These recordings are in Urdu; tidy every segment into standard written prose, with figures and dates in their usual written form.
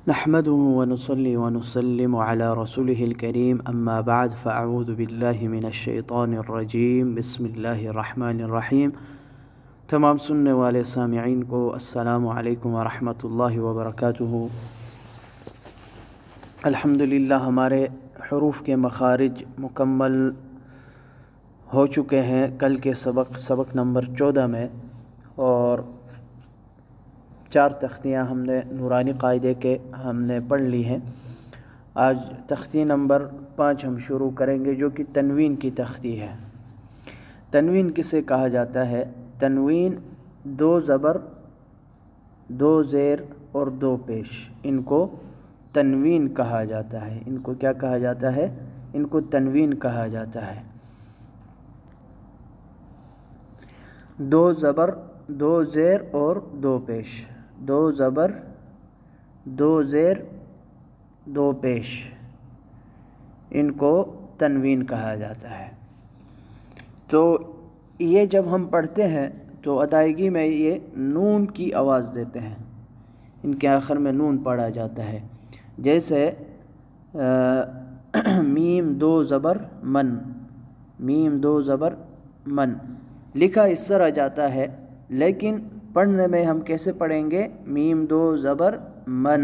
نحمده ونصلي ونسلم على رسوله الكريم اما بعد فاعوذ بالله من الشیطان الرجیم بسم اللہ الرحمن الرحیم۔ تمام سننے والے سامعین کو السلام علیکم ورحمۃ اللہ وبرکاتہ۔ الحمدللہ ہمارے حروف کے مخارج مکمل ہو چکے ہیں کل کے سبق نمبر 14 میں، اور 4 تختیاں ہم نے نورانی قاعدے کے ہم نے پڑھ لی ہیں۔ آج تختی نمبر 5 ہم شروع کریں گے، جو کہ تنوین کی تختی ہے۔ تنوین کسے کہا جاتا ہے؟ تنوین 2 زبر 2 زیر اور 2 پیش، ان کو تنوین کہا جاتا ہے۔ ان کو کیا کہا جاتا ہے؟ ان کو تنوین کہا جاتا ہے۔ 2 زبر 2 زیر اور 2 پیش، 2 زبر 2 زیر 2 پیش، ان کو تنوین کہا جاتا ہے۔ تو یہ جب ہم پڑھتے ہیں تو ادائیگی میں یہ نون کی آواز دیتے ہیں، ان کے آخر میں نون پڑھا جاتا ہے۔ جیسے میم 2 زبر من، میم 2 زبر من لکھا اس طرح جاتا ہے، لیکن پڑھنے میں ہم کیسے پڑھیں گے؟ میم 2 زبر من،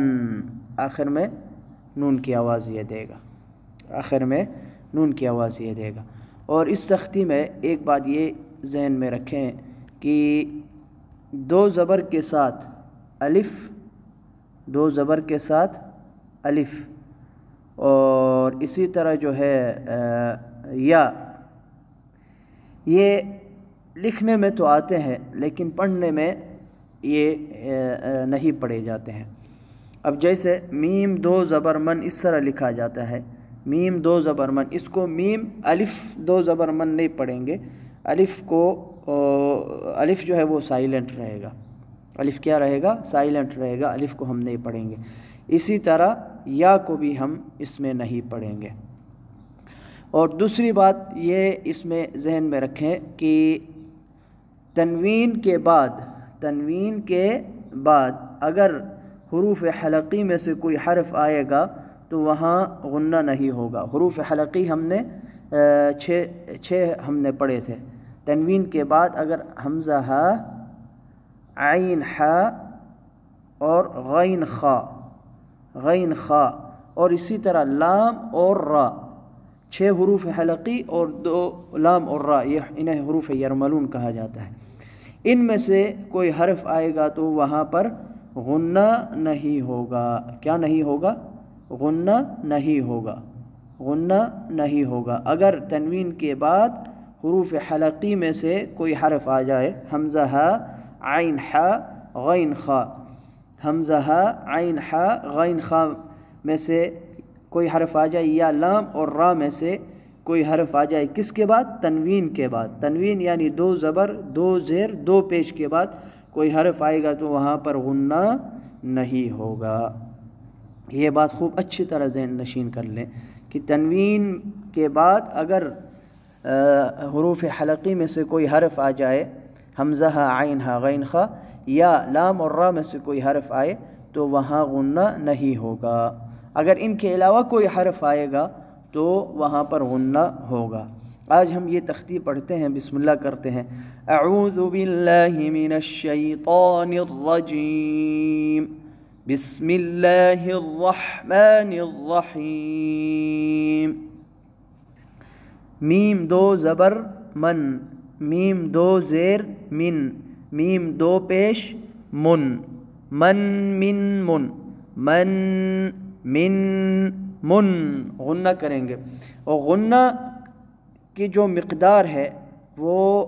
آخر میں نون کی آواز یہ دے گا، آخر میں نون کی آواز یہ دے گا۔ اور اس تختی میں ایک بات یہ ذہن میں رکھیں کہ 2 زبر کے ساتھ الف، 2 زبر کے ساتھ الف، اور اسی طرح جو ہے یا، یہ لکھنے میں تو آتے ہیں لیکن پڑھنے میں یہ نہیں پڑھے جاتے ہیں۔ اب جیسے میم 2 زبر من اس طرح لکھا جاتا ہے، میم 2 زبر من، اس کو میم الف 2 زبر من نہیں پڑھیں گے، الف کو الف جو ہے وہ سائلنٹ رہے گا، الف کیا رہے گا؟ سائلنٹ رہے گا، الف کو ہم نہیں پڑھیں گے۔ اسی طرح یا کو بھی ہم اس میں نہیں پڑھیں گے۔ اور دوسری بات یہ اس میں ذہن میں رکھیں کہ تنوین کے بعد اگر حروف حلقی میں سے کوئی حرف آئے گا تو وہاں غنہ نہیں ہوگا۔ حروف حلقی ہم نے 6 ہم نے پڑھے تھے۔ تنوین کے بعد اگر حمزہ ہا، عین ہا اور غین خا، غین خا، اور اسی طرح لام اور را، 6 حروف حلقی اور 2 لام اور را، یہ انہیں حروف یرملون کہا جاتا ہے۔ ان میں سے کوئی حرف آئے گا تو وہاں پر غنہ نہیں ہوگا۔ کیا نہیں ہوگا؟ غنہ نہیں ہوگا، غنہ نہیں ہوگا۔ اگر تنوین کے بعد حروف حلقی میں سے کوئی حرف آ جائے، حمزہ ہا، عین ہا، غین خا، حمزہ ہا، عین ہا، غین خا میں سے کوئی حرف آ جائے، یا لام اور را میں سے کوئی حرف آ جائے، کس کے بعد؟ تنوین کے بعد۔ تنوین یعنی 2 زبر 2 زیر 2 پیش کے بعد کوئی حرف آئے گا تو وہاں پر غنہ نہیں ہوگا۔ یہ بات خوب اچھی طرح ذہن نشین کر لیں کہ تنوین کے بعد اگر حروف حلقی میں سے کوئی حرف آ جائے، حمزہ ہا، عین ہا، غین خا، یا لام اور را میں سے کوئی حرف آئے تو وہاں غنہ نہیں ہوگا۔ اگر ان کے علاوہ کوئی حرف آئے گا تو وہاں پر غنہ ہوگا۔ آج ہم یہ تختی پڑھتے ہیں، بسم اللہ کرتے ہیں۔ اعوذ باللہ من الشیطان الرجیم، بسم اللہ الرحمن الرحیم۔ میم 2 زبر من، میم 2 زیر من، میم 2 پیش من، من من من، من من من، غنہ کریں گے۔ اور غنہ کی جو مقدار ہے وہ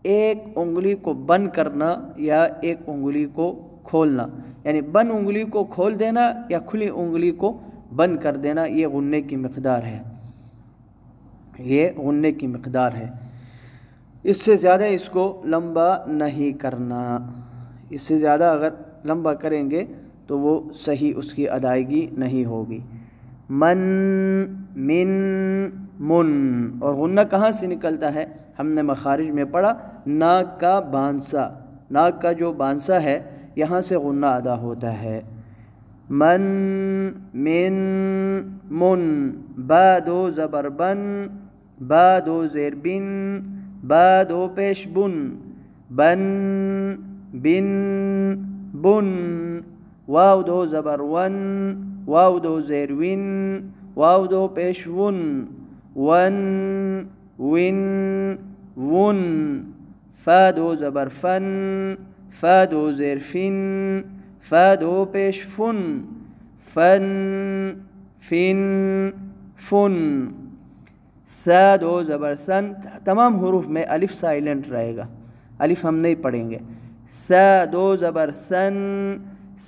ایک انگلی کو بند کرنا یا ایک انگلی کو کھولنا، یعنی بند انگلی کو کھول دینا یا کھلی انگلی کو بند کر دینا، یہ غنے کی مقدار ہے، یہ غنے کی مقدار ہے۔ اس سے زیادہ اس کو لمبا نہیں کرنا، اس سے زیادہ اگر لمبا کریں گے تو وہ صحیح اس کی ادائیگی نہیں ہوگی۔ من من من، اور غنہ کہاں سے نکلتا ہے؟ ہم نے مخارج میں پڑھا، ناک کا بانسا، ناک کا جو بانسا ہے یہاں سے غنہ ادا ہوتا ہے۔ من من من، با دو زبر بن، با دو زیر بن، با دو پیش بن، بن بن بن، واو دو زبر ون، واو دو زیر ون، واو دو پیش ون، ون ون ون، فا دو زبر فن، فا دو زیر فن، فا دو پیش فن، فن فن فن، سا دو زبر سن. تمام حروف میں الف سائلنٹ رہے گا، الف ہم نہیں پڑھیں گے. سا دو زبر سن،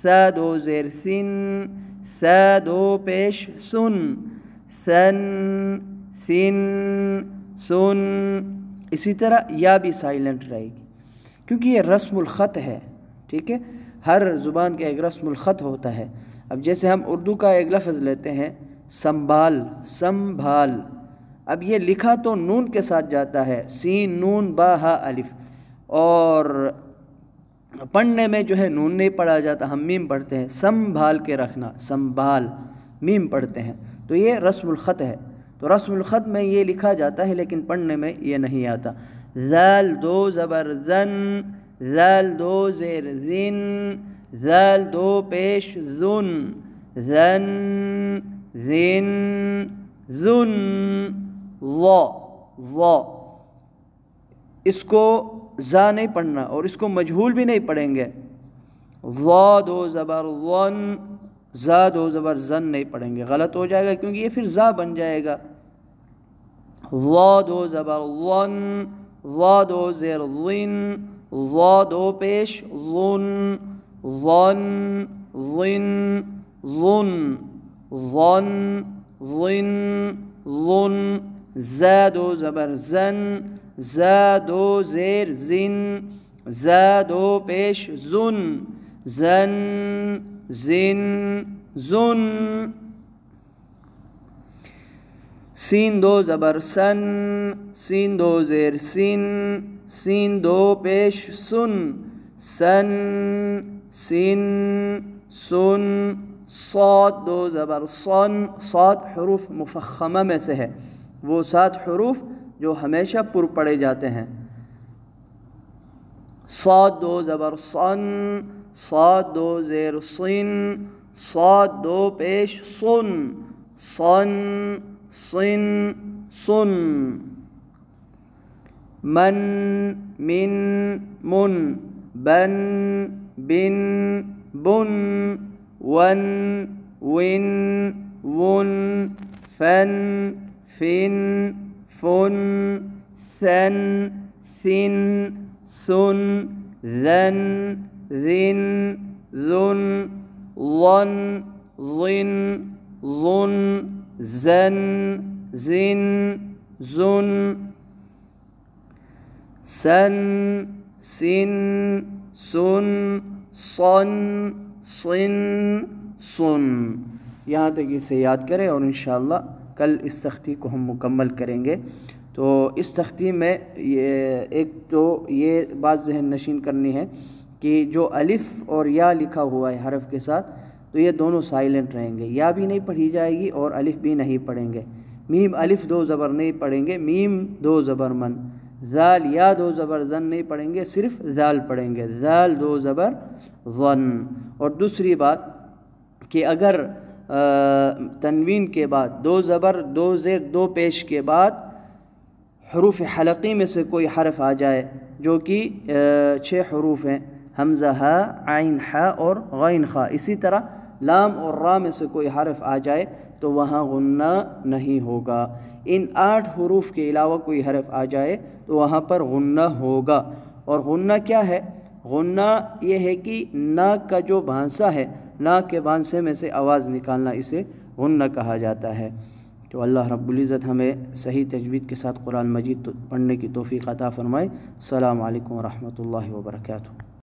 سا دو زیر سن، سا دو پیش سن، سن سن سن. اسی طرح یا بھی سائلنٹ رہے گی کیونکہ یہ رسم الخط ہے. ٹھیک ہے، ہر زبان کا ایک رسم الخط ہوتا ہے. اب جیسے ہم اردو کا ایک لفظ لیتے ہیں سنبھال، سنبھال، اب یہ لکھا تو نون کے ساتھ جاتا ہے، سین نون با ہا الف، اور پڑھنے میں جو ہے نون نہیں پڑھا جاتا، ہم میم پڑھتے ہیں. سنبھال کے رکھنا، سنبھال، میم پڑھتے ہیں. تو یہ رسم الخط ہے. تو رسم الخط میں یہ لکھا جاتا ہے لیکن پڑھنے میں یہ نہیں آتا. ذال دو زبر زن، ذال دو زیر زن، ذال دو پیش زن، زن زن زن، ظا ظا. اس کو زا نہیں پڑھنا اور اس کو مجہول بھی نہیں پڑھیں گے. ظا دو زبر ظن، زا دو زبر زن نہیں پڑھیں گے، غلط ہو جائے گا کیونکہ یہ پھر زا بن جائے گا. ظا دو زبر ظن، ظا دو زیر ظن، ظا دو پیش ظن، ظن ظن ظن، ظن ظن ظن. زا دو زبر زن، زا دو زیر زن، زا دو پیش زن، زن زن زن. سین دو زبر سن، سین دو زیر سن، سین دو پیش سن، سن سن سن. صاد دو زبر صن، صاد حروف مفخمہ میں سے ہے، وہ 7 حروف جو ہمیشہ پر پڑھے جاتے ہیں. صاد دو زبر صن، صاد دو زیر صن، صاد دو پیش صن، صن صن صن. من من من، بن بن بن، ون ون ون، فن فن فن، ثن ثن ثن، ذن ذن ذن، ظن ظن ظن، زن زن زن، سن سن سن، صن صن صن. یہاں تک اسے یاد کریں اور انشاءاللہ کل اس تختی کو ہم مکمل کریں گے. تو اس تختی میں یہ ایک تو یہ بات ذہن نشین کرنی ہے کہ جو الف اور یا لکھا ہوا ہے حرف کے ساتھ تو یہ دونوں سائلنٹ رہیں گے، یا بھی نہیں پڑھی جائے گی اور الف بھی نہیں پڑھیں گے. میم الف دو زبر نہیں پڑھیں گے، میم دو زبر من. ذال یا دو زبر ذن نہیں پڑھیں گے، صرف ذال پڑھیں گے، ذال دو زبر ظن. اور دوسری بات کہ اگر تنوین کے بعد دو زبر دو زیر دو پیش کے بعد حروف حلقی میں سے کوئی حرف آ جائے جو کہ 6 حروف ہیں، حمزہ ہا، عین ہا اور غین خا، اسی طرح لام اور را میں سے کوئی حرف آ جائے تو وہاں غنہ نہیں ہوگا. ان 8 حروف کے علاوہ کوئی حرف آ جائے تو وہاں پر غنہ ہوگا. اور غنہ کیا ہے؟ غنہ یہ ہے کہ ناک کا جو بھانسا ہے، ناک کے بھانسے میں سے آواز نکالنا، اسے غنہ کہا جاتا ہے. تو اللہ رب العزت ہمیں صحیح تجوید کے ساتھ قرآن مجید پڑھنے کی توفیق عطا فرمائے. السلام علیکم ورحمۃ اللہ وبرکاتہ.